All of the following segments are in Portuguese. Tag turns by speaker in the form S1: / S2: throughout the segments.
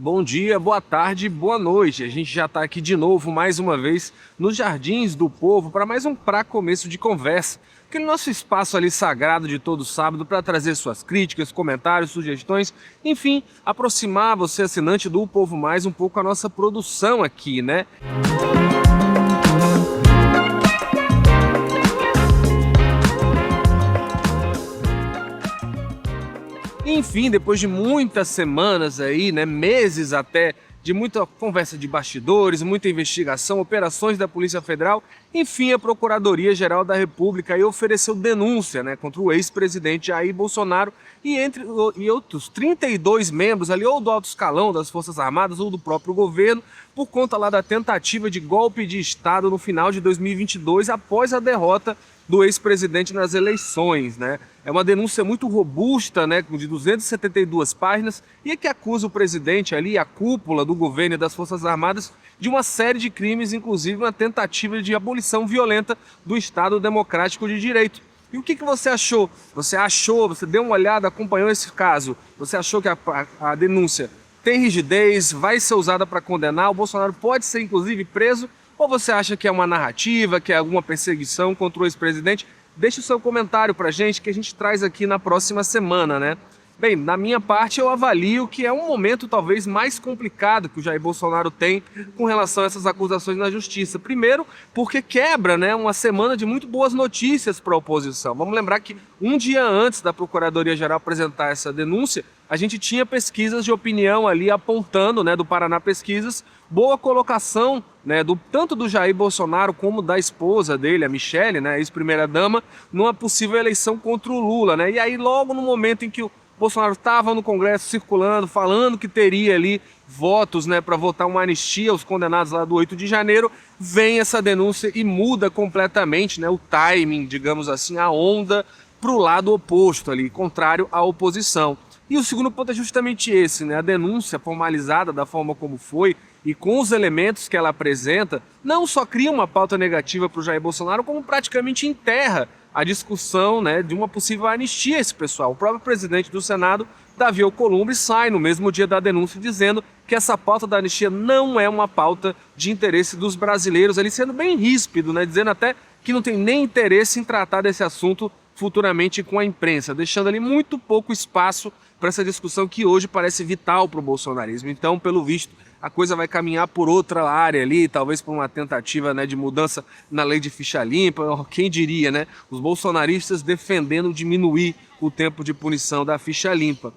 S1: Bom dia, boa tarde, boa noite. A gente já está aqui de novo, mais uma vez, nos Jardins do Povo, para mais um Pra Começo de Conversa. Aquele nosso espaço ali sagrado de todo sábado para trazer suas críticas, comentários, sugestões, enfim, aproximar você, assinante do Povo Mais, um pouco a nossa produção aqui, né? Enfim, depois de muitas semanas aí, né, meses até, de muita conversa de bastidores, muita investigação, operações da Polícia Federal, enfim, a Procuradoria-Geral da República aí ofereceu denúncia, né, contra o ex-presidente Jair Bolsonaro e outros 32 membros ali, ou do alto escalão das Forças Armadas ou do próprio governo, por conta lá da tentativa de golpe de Estado no final de 2022, após a derrota do ex-presidente nas eleições, né? É uma denúncia muito robusta, né, de 272 páginas, e que acusa o presidente ali, a cúpula do governo e das Forças Armadas, de uma série de crimes, inclusive uma tentativa de abolição violenta do Estado Democrático de Direito. E o que você achou? Você deu uma olhada, acompanhou esse caso? Você achou que a denúncia tem rigidez, vai ser usada para condenar? O Bolsonaro pode ser, inclusive, preso? Ou você acha que é uma narrativa, que é alguma perseguição contra o ex-presidente? Deixe o seu comentário para a gente, que a gente traz aqui na próxima semana, né? Bem, da minha parte eu avalio que é um momento talvez mais complicado que o Jair Bolsonaro tem com relação a essas acusações na justiça. Primeiro, porque quebra, né, uma semana de muito boas notícias para a oposição. Vamos lembrar que um dia antes da Procuradoria-Geral apresentar essa denúncia, a gente tinha pesquisas de opinião ali apontando, né, do Paraná Pesquisas, boa colocação, né, tanto do Jair Bolsonaro como da esposa dele, a Michele, né, ex-primeira-dama, numa possível eleição contra o Lula, né? E aí logo no momento em que o Bolsonaro estava no Congresso circulando, falando que teria ali votos, né, para votar uma anistia aos condenados lá do 8 de janeiro, vem essa denúncia e muda completamente, né, o timing, digamos assim, a onda para o lado oposto ali, contrário à oposição. E o segundo ponto é justamente esse, né, a denúncia formalizada da forma como foi e com os elementos que ela apresenta, não só cria uma pauta negativa para o Jair Bolsonaro, como praticamente enterra a discussão, né, de uma possível anistia a esse pessoal. O próprio presidente do Senado, Davi Alcolumbre, sai no mesmo dia da denúncia dizendo que essa pauta da anistia não é uma pauta de interesse dos brasileiros, ele sendo bem ríspido, né, dizendo até que não tem nem interesse em tratar desse assunto futuramente com a imprensa, deixando ali muito pouco espaço para essa discussão que hoje parece vital para o bolsonarismo. Então, pelo visto, a coisa vai caminhar por outra área ali, talvez por uma tentativa, né, de mudança na lei de ficha limpa, quem diria, né? Os bolsonaristas defendendo diminuir o tempo de punição da ficha limpa.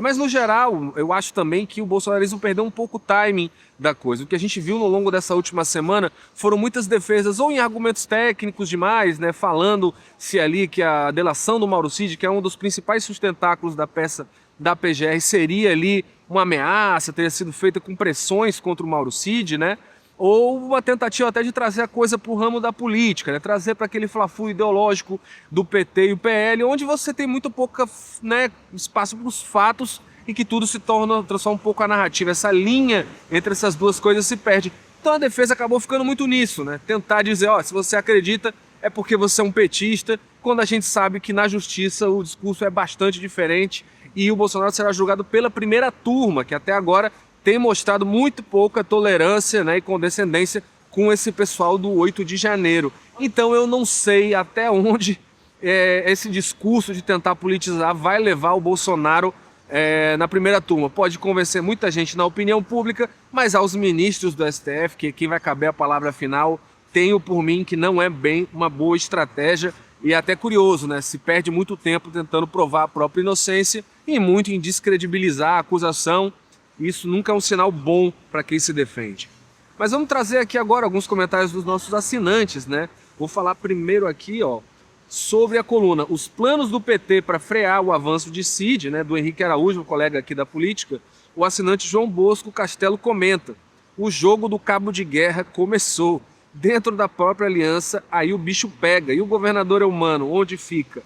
S1: Mas no geral, eu acho também que o bolsonarismo perdeu um pouco o timing da coisa. O que a gente viu no longo dessa última semana foram muitas defesas ou em argumentos técnicos demais, né, falando-se ali que a delação do Mauro Cid, que é um dos principais sustentáculos da peça da PGR, seria ali uma ameaça, teria sido feita com pressões contra o Mauro Cid, né? Ou uma tentativa até de trazer a coisa para o ramo da política, né? Trazer para aquele fla-flu ideológico do PT e o PL, onde você tem muito pouco, né, espaço para os fatos e que tudo se transforma um pouco a narrativa. Essa linha entre essas duas coisas se perde. Então a defesa acabou ficando muito nisso, né? Tentar dizer, ó, se você acredita é porque você é um petista, quando a gente sabe que na justiça o discurso é bastante diferente e o Bolsonaro será julgado pela primeira turma, que até agora tem mostrado muito pouca tolerância, né, e condescendência com esse pessoal do 8 de janeiro. Então eu não sei até onde esse discurso de tentar politizar vai levar o Bolsonaro na primeira turma. Pode convencer muita gente na opinião pública, mas aos ministros do STF, que quem vai caber a palavra final, tenho por mim que não é bem uma boa estratégia. E é até curioso, né? Se perde muito tempo tentando provar a própria inocência e muito em descredibilizar a acusação. Isso nunca é um sinal bom para quem se defende. Mas vamos trazer aqui agora alguns comentários dos nossos assinantes, né? Vou falar primeiro aqui, ó, sobre a coluna Os Planos do PT para Frear o Avanço de Cid, né, do Henrique Araújo, um colega aqui da política. O assinante João Bosco Castelo comenta: o jogo do cabo de guerra começou. Dentro da própria aliança, aí o bicho pega. E o governador é humano, onde fica?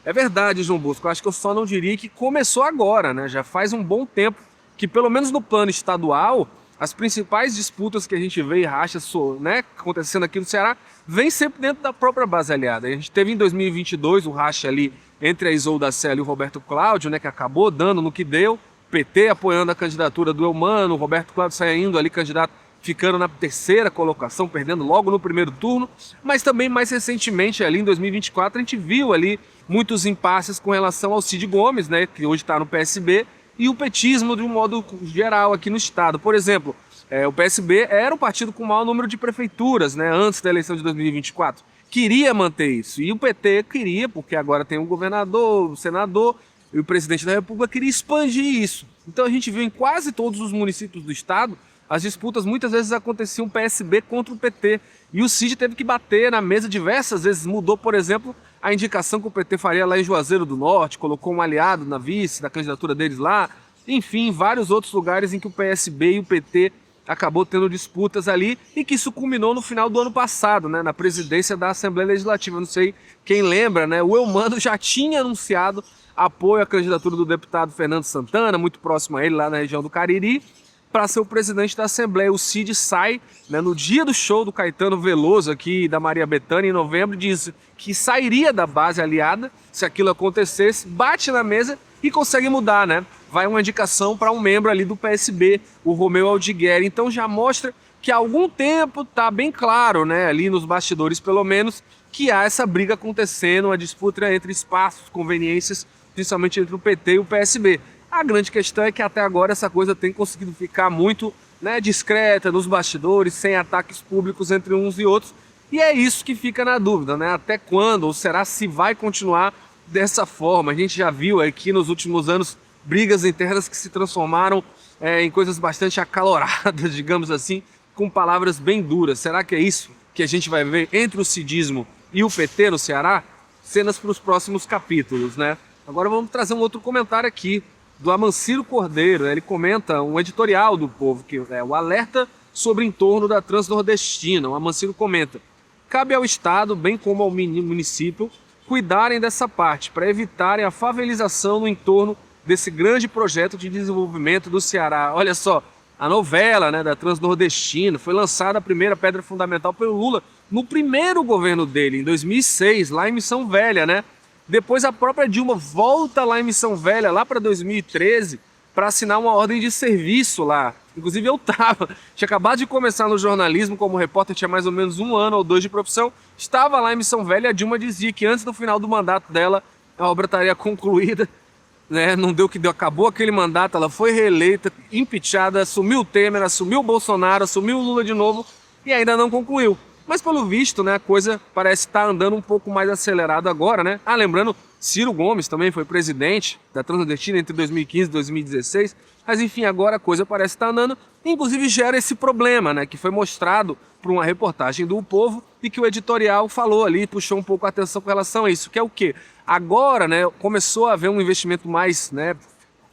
S1: É verdade, João Bosco, eu acho que eu só não diria que começou agora, né? Já faz um bom tempo que, pelo menos no plano estadual, as principais disputas que a gente vê e rachas, né, acontecendo aqui no Ceará, vem sempre dentro da própria base aliada. A gente teve em 2022 o racha ali entre a Isolda Sela e o Roberto Cláudio, né, que acabou dando no que deu. PT apoiando a candidatura do Eumano, o Roberto Cláudio saindo ali candidato, ficando na terceira colocação, perdendo logo no primeiro turno, mas também mais recentemente, ali em 2024, a gente viu ali muitos impasses com relação ao Cid Gomes, né, que hoje está no PSB, e o petismo de um modo geral aqui no estado. Por exemplo, o PSB era o partido com o maior número de prefeituras, né, antes da eleição de 2024. Queria manter isso, e o PT queria, porque agora tem um governador, o senador, e o presidente da República queria expandir isso. Então a gente viu em quase todos os municípios do estado, as disputas muitas vezes aconteciam PSB contra o PT. E o Cid teve que bater na mesa diversas vezes. Mudou, por exemplo, a indicação que o PT faria lá em Juazeiro do Norte, colocou um aliado na vice, da candidatura deles lá. Enfim, vários outros lugares em que o PSB e o PT acabou tendo disputas ali e que isso culminou no final do ano passado, né, na presidência da Assembleia Legislativa. Não sei quem lembra, né? O Eumano já tinha anunciado apoio à candidatura do deputado Fernando Santana, muito próximo a ele, lá na região do Cariri, para ser o presidente da Assembleia. O Cid sai, né, no dia do show do Caetano Veloso aqui da Maria Bethânia, em novembro, diz que sairia da base aliada se aquilo acontecesse, bate na mesa e consegue mudar, né? Vai uma indicação para um membro ali do PSB, o Romeu Aldigueri. Então já mostra que há algum tempo está bem claro, né, ali nos bastidores pelo menos, que há essa briga acontecendo, uma disputa entre espaços, conveniências, principalmente entre o PT e o PSB. A grande questão é que até agora essa coisa tem conseguido ficar muito, né, discreta nos bastidores, sem ataques públicos entre uns e outros. E é isso que fica na dúvida, né? Até quando, ou será se vai continuar dessa forma? A gente já viu aqui nos últimos anos brigas internas que se transformaram em coisas bastante acaloradas, digamos assim, com palavras bem duras. Será que é isso que a gente vai ver entre o cidismo e o PT no Ceará? Cenas para os próximos capítulos, né? Agora vamos trazer um outro comentário aqui, do Amanciro Cordeiro. Ele comenta um editorial do Povo, que é o alerta sobre o entorno da Transnordestina. O Amanciro comenta: cabe ao Estado, bem como ao município, cuidarem dessa parte, para evitarem a favelização no entorno desse grande projeto de desenvolvimento do Ceará. Olha só, a novela, né, da Transnordestina foi lançada a primeira pedra fundamental pelo Lula no primeiro governo dele, em 2006, lá em Missão Velha, né? Depois a própria Dilma volta lá em Missão Velha, lá para 2013, para assinar uma ordem de serviço lá. Inclusive eu tinha acabado de começar no jornalismo como repórter, tinha mais ou menos 1 ano ou 2 de profissão, estava lá em Missão Velha e a Dilma dizia que antes do final do mandato dela a obra estaria concluída, né? Não deu o que deu, acabou aquele mandato, ela foi reeleita, impeachada, assumiu o Temer, assumiu o Bolsonaro, assumiu o Lula de novo e ainda não concluiu. Mas pelo visto, né, a coisa parece estar andando um pouco mais acelerado agora, né? Lembrando, Ciro Gomes também foi presidente da Transnordestina entre 2015 e 2016. Mas enfim, agora a coisa parece estar andando. Inclusive gera esse problema, né, que foi mostrado por uma reportagem do O Povo e que o editorial falou ali, puxou um pouco a atenção com relação a isso, que é o quê? Agora, né, começou a haver um investimento mais, né,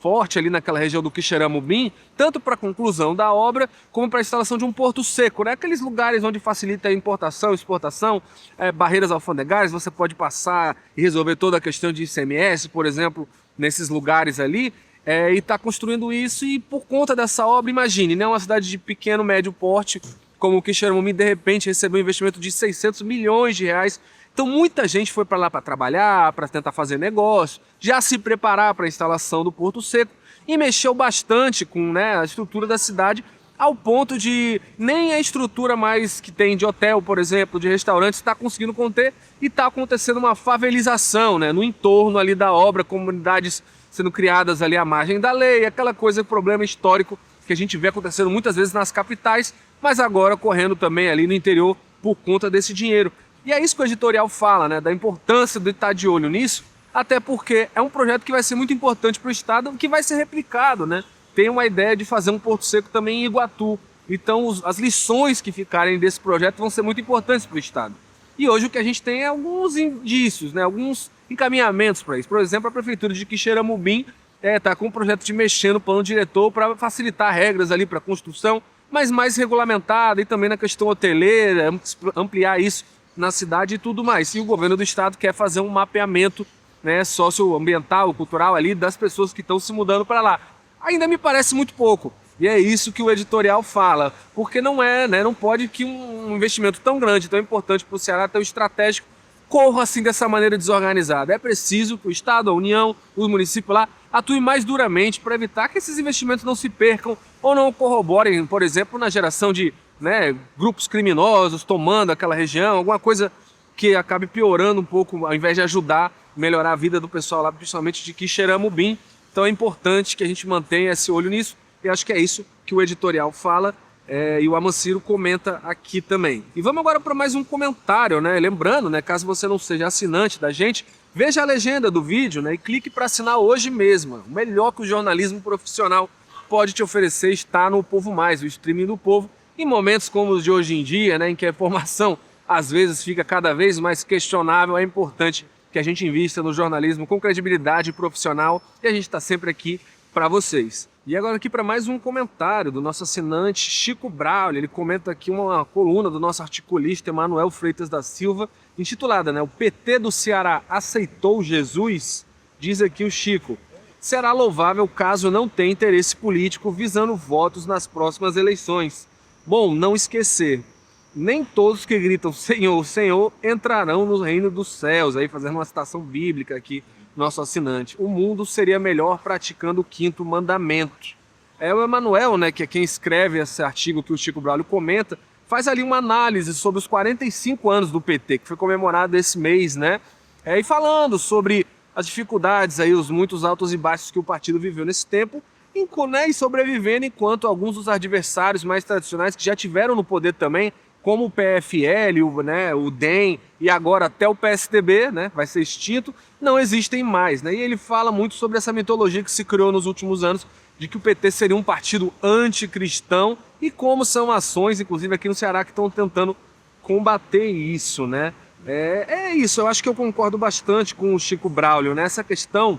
S1: forte ali naquela região do Quixeramobim, tanto para a conclusão da obra, como para a instalação de um porto seco, né? Aqueles lugares onde facilita a importação, exportação, barreiras alfandegárias, você pode passar e resolver toda a questão de ICMS, por exemplo, nesses lugares ali, e está construindo isso, e por conta dessa obra, imagine, né? Uma cidade de pequeno, médio porte, como o Quixeramobim, de repente recebeu um investimento de 600 milhões de reais. Então muita gente foi para lá para trabalhar, para tentar fazer negócio, já se preparar para a instalação do Porto Seco e mexeu bastante com, né, a estrutura da cidade, ao ponto de nem a estrutura mais que tem de hotel, por exemplo, de restaurantes, está conseguindo conter e está acontecendo uma favelização, né, no entorno ali da obra, comunidades sendo criadas ali à margem da lei, aquela coisa, problema histórico que a gente vê acontecendo muitas vezes nas capitais, mas agora ocorrendo também ali no interior por conta desse dinheiro. E é isso que o editorial fala, né, da importância de estar de olho nisso, até porque é um projeto que vai ser muito importante para o Estado, que vai ser replicado, né? Tem uma ideia de fazer um Porto Seco também em Iguatu. Então as lições que ficarem desse projeto vão ser muito importantes para o Estado. E hoje o que a gente tem é alguns indícios, né, alguns encaminhamentos para isso. Por exemplo, a Prefeitura de Quixeramobim está com um projeto de mexer no plano diretor para facilitar regras ali para construção, mas mais regulamentada, e também na questão hoteleira, ampliar isso na cidade e tudo mais. E o governo do estado quer fazer um mapeamento, né, socioambiental, cultural ali das pessoas que estão se mudando para lá. Ainda me parece muito pouco. E é isso que o editorial fala, porque não é, né, não pode que um investimento tão grande, tão importante para o Ceará, tão estratégico, corra assim dessa maneira desorganizada. É preciso que o Estado, a União, os municípios lá atue mais duramente para evitar que esses investimentos não se percam ou não corroborem, por exemplo, na geração de, né, grupos criminosos tomando aquela região, alguma coisa que acabe piorando um pouco, ao invés de ajudar, melhorar a vida do pessoal lá, principalmente de Quixeramobim. Então é importante que a gente mantenha esse olho nisso, e acho que é isso que o editorial fala, e o Amanciro comenta aqui também. E vamos agora para mais um comentário, né? Lembrando, né, caso você não seja assinante da gente, veja a legenda do vídeo, né, e clique para assinar hoje mesmo. O melhor que o jornalismo profissional pode te oferecer está no Povo Mais, o streaming do povo, em momentos como os de hoje em dia, né, em que a informação às vezes fica cada vez mais questionável. É importante que a gente invista no jornalismo com credibilidade profissional, e a gente está sempre aqui para vocês. E agora aqui para mais um comentário do nosso assinante Chico Braulio. Ele comenta aqui uma coluna do nosso articulista Emanuel Freitas da Silva, intitulada, né, "O PT do Ceará aceitou Jesus?". Diz aqui o Chico: "Será louvável caso não tenha interesse político visando votos nas próximas eleições. Bom, não esquecer, nem todos que gritam Senhor, Senhor entrarão no reino dos céus", aí fazendo uma citação bíblica aqui, nosso assinante. "O mundo seria melhor praticando o quinto mandamento". É o Emanuel, né, que é quem escreve esse artigo que o Chico Braulio comenta, faz ali uma análise sobre os 45 anos do PT, que foi comemorado esse mês, né? E falando sobre as dificuldades, aí, os muitos altos e baixos que o partido viveu nesse tempo, né, e sobrevivendo enquanto alguns dos adversários mais tradicionais que já tiveram no poder também, como o PFL, o DEM e agora até o PSDB, né, vai ser extinto, não existem mais, né? E ele fala muito sobre essa mitologia que se criou nos últimos anos de que o PT seria um partido anticristão, e como são ações, inclusive aqui no Ceará, que estão tentando combater isso, né? É isso, eu acho que eu concordo bastante com o Chico Braulio, né? Essa questão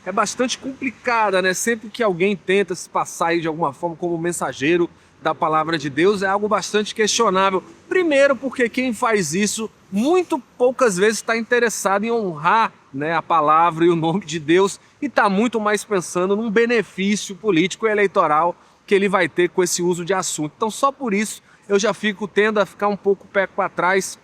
S1: é bastante complicada, né? Sempre que alguém tenta se passar aí de alguma forma como mensageiro da palavra de Deus, é algo bastante questionável. Primeiro porque quem faz isso muito poucas vezes está interessado em honrar, né, a palavra e o nome de Deus, e está muito mais pensando num benefício político e eleitoral que ele vai ter com esse uso de assunto. Então só por isso eu já tendo a ficar um pouco pé atrás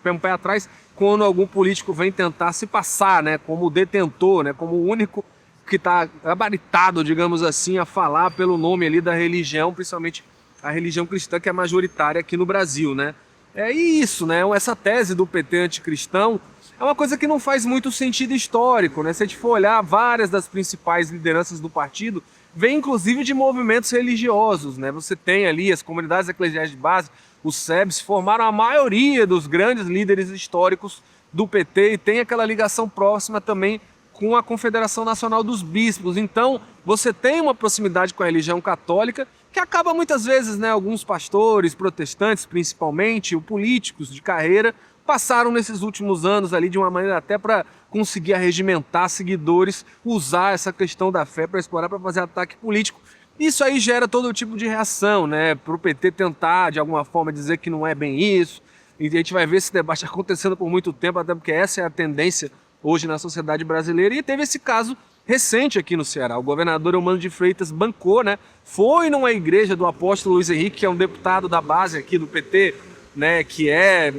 S1: quando algum político vem tentar se passar, né, como detentor, né, como o único que está gabaritado, digamos assim, a falar pelo nome ali da religião, principalmente a religião cristã, que é majoritária aqui no Brasil, né? E isso, né? Essa tese do PT anticristão é uma coisa que não faz muito sentido histórico, né? Se a gente for olhar, várias das principais lideranças do partido vêm inclusive de movimentos religiosos, né? Você tem ali as comunidades eclesiais de base, os SEBs, formaram a maioria dos grandes líderes históricos do PT, e tem aquela ligação próxima também com a Confederação Nacional dos Bispos. Então, você tem uma proximidade com a religião católica que acaba muitas vezes, né, alguns pastores, protestantes principalmente, ou políticos de carreira, passaram nesses últimos anos ali de uma maneira até para conseguir arregimentar seguidores, usar essa questão da fé para explorar, para fazer ataque político. Isso aí gera todo tipo de reação, né, para o PT tentar de alguma forma dizer que não é bem isso, e a gente vai ver esse debate acontecendo por muito tempo, até porque essa é a tendência hoje na sociedade brasileira. E teve esse caso recente aqui no Ceará. O governador Eumano de Freitas bancou, né? Foi numa igreja do apóstolo Luiz Henrique, que é um deputado da base aqui do PT, né? Que é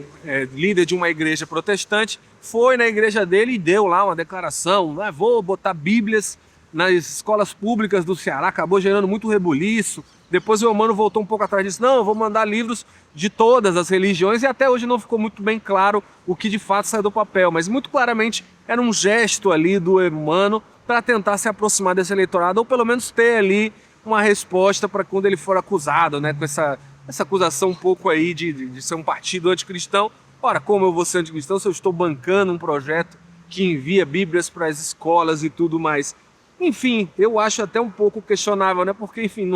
S1: líder de uma igreja protestante. Foi na igreja dele e deu lá uma declaração, né? Vou botar bíblias nas escolas públicas do Ceará. Acabou gerando muito rebuliço. Depois o Eumano voltou um pouco atrás disso. Não, eu vou mandar livros de todas as religiões, e até hoje não ficou muito bem claro o que de fato saiu do papel, mas muito claramente era um gesto ali do Eumano para tentar se aproximar desse eleitorado, ou pelo menos ter ali uma resposta para quando ele for acusado, né, com essa acusação um pouco aí de ser um partido anticristão. Ora, como eu vou ser anticristão se eu estou bancando um projeto que envia bíblias para as escolas e tudo mais? Enfim, eu acho até um pouco questionável, né, porque enfim,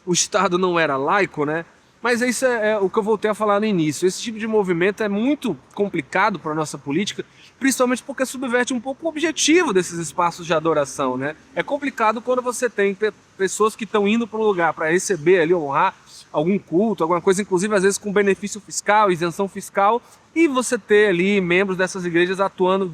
S1: o Estado não era laico, né? Mas isso é o que eu voltei a falar no início. Esse tipo de movimento é muito complicado para a nossa política, principalmente porque subverte um pouco o objetivo desses espaços de adoração, né? É complicado quando você tem pessoas que estão indo para um lugar para receber ali, honrar algum culto, alguma coisa, inclusive às vezes com benefício fiscal, isenção fiscal, e você ter ali membros dessas igrejas atuando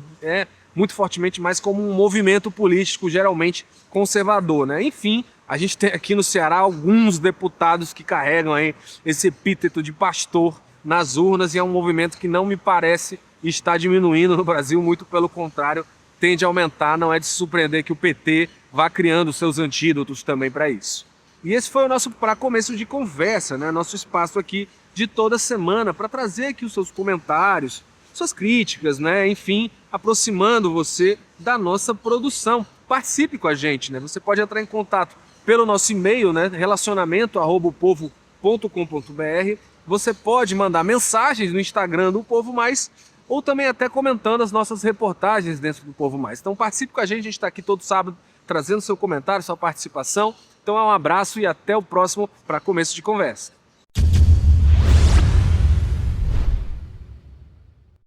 S1: muito fortemente mais como um movimento político, geralmente conservador, né? Enfim, a gente tem aqui no Ceará alguns deputados que carregam aí esse epíteto de pastor nas urnas, e é um movimento que não me parece estar diminuindo no Brasil, muito pelo contrário, tende a aumentar. Não é de se surpreender que o PT vá criando seus antídotos também para isso. E esse foi o nosso para começo de conversa, né? Nosso espaço aqui de toda semana para trazer aqui os seus comentários, suas críticas, né? Enfim, aproximando você da nossa produção. Participe com a gente, né? Você pode entrar em contato pelo nosso e-mail, né? relacionamento@opovo.com.br. Você pode mandar mensagens no Instagram do Povo Mais ou também até comentando as nossas reportagens dentro do Povo Mais. Então participe com a gente está aqui todo sábado trazendo seu comentário, sua participação. Então é um abraço e até o próximo para começo de conversa.